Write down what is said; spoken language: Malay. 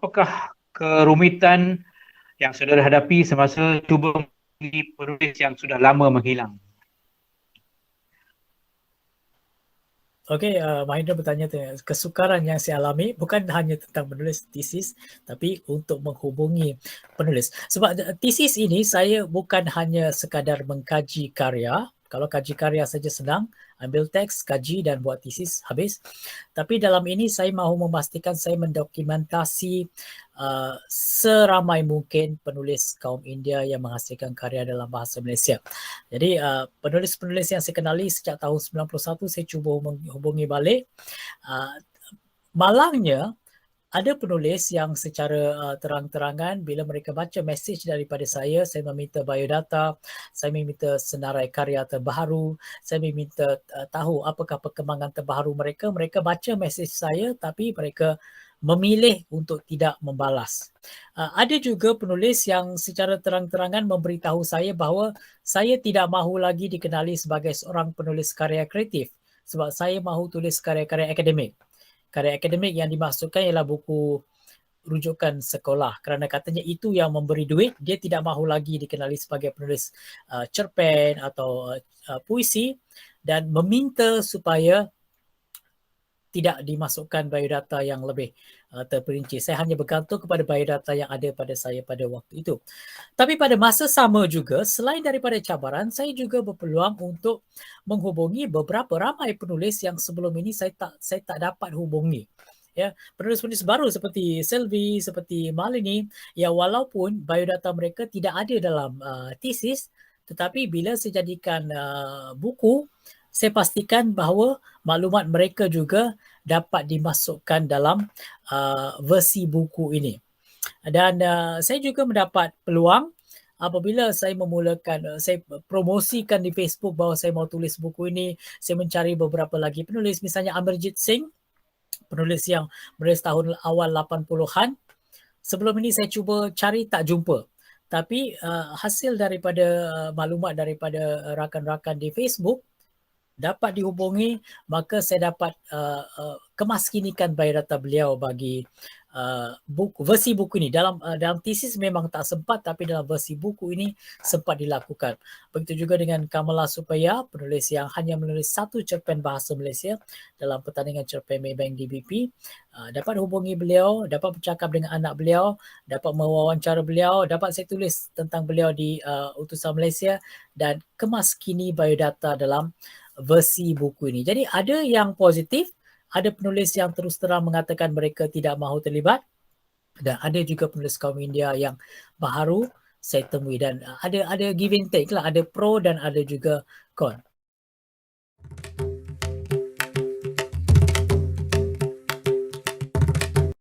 apakah kerumitan yang saudara hadapi semasa cuba menjadi penulis yang sudah lama menghilang? Okey, Mahendra bertanya kesukaran yang saya alami bukan hanya tentang menulis tesis, tapi untuk menghubungi penulis. Sebab tesis ini saya bukan hanya sekadar mengkaji karya, kalau kaji karya saja senang, ambil teks, kaji dan buat tesis, habis. Tapi dalam ini saya mahu memastikan saya mendokumentasi seramai mungkin penulis kaum India yang menghasilkan karya dalam bahasa Malaysia. Jadi penulis-penulis yang saya kenali sejak tahun 91 saya cuba menghubungi balik. Malangnya ada penulis yang secara terang-terangan bila mereka baca mesej daripada saya meminta biodata, saya meminta senarai karya terbaru, saya meminta tahu apakah perkembangan terbaru mereka. Mereka baca mesej saya tapi mereka memilih untuk tidak membalas. Ada juga penulis yang secara terang-terangan memberitahu saya bahawa saya tidak mahu lagi dikenali sebagai seorang penulis karya kreatif sebab saya mahu tulis karya-karya akademik. Karya akademik yang dimaksudkan ialah buku rujukan sekolah kerana katanya itu yang memberi duit. Dia tidak mahu lagi dikenali sebagai penulis cerpen atau puisi dan meminta supaya tidak dimasukkan biodata yang lebih terperinci. Saya hanya bergantung kepada biodata yang ada pada saya pada waktu itu. Tapi pada masa sama juga, selain daripada cabaran, saya juga berpeluang untuk menghubungi beberapa ramai penulis yang sebelum ini saya tak dapat hubungi. Ya, penulis-penulis baru seperti Selvi, seperti Malini, ya walaupun biodata mereka tidak ada dalam tesis, tetapi bila saya jadikan buku, saya pastikan bahawa maklumat mereka juga dapat dimasukkan dalam versi buku ini. Dan saya juga mendapat peluang apabila saya memulakan, saya promosikan di Facebook bahawa saya mau tulis buku ini, saya mencari beberapa lagi penulis, misalnya Amarjit Singh, penulis yang menulis tahun awal 80-an. Sebelum ini saya cuba cari tak jumpa. Tapi hasil daripada maklumat daripada rakan-rakan di Facebook dapat dihubungi, maka saya dapat kemaskinikan biodata beliau bagi versi buku ini. Dalam tesis memang tak sempat, tapi dalam versi buku ini sempat dilakukan. Begitu juga dengan Kamala Supaya, penulis yang hanya menulis satu cerpen bahasa Malaysia dalam pertandingan cerpen Maybank DBP. Dapat hubungi beliau, dapat bercakap dengan anak beliau, dapat mewawancara beliau, dapat saya tulis tentang beliau di Utusan Malaysia dan kemaskini biodata dalam versi buku ini. Jadi ada yang positif, ada penulis yang terus terang mengatakan mereka tidak mahu terlibat dan ada juga penulis kaum India yang baharu saya temui dan ada give and take lah, ada pro dan ada juga con.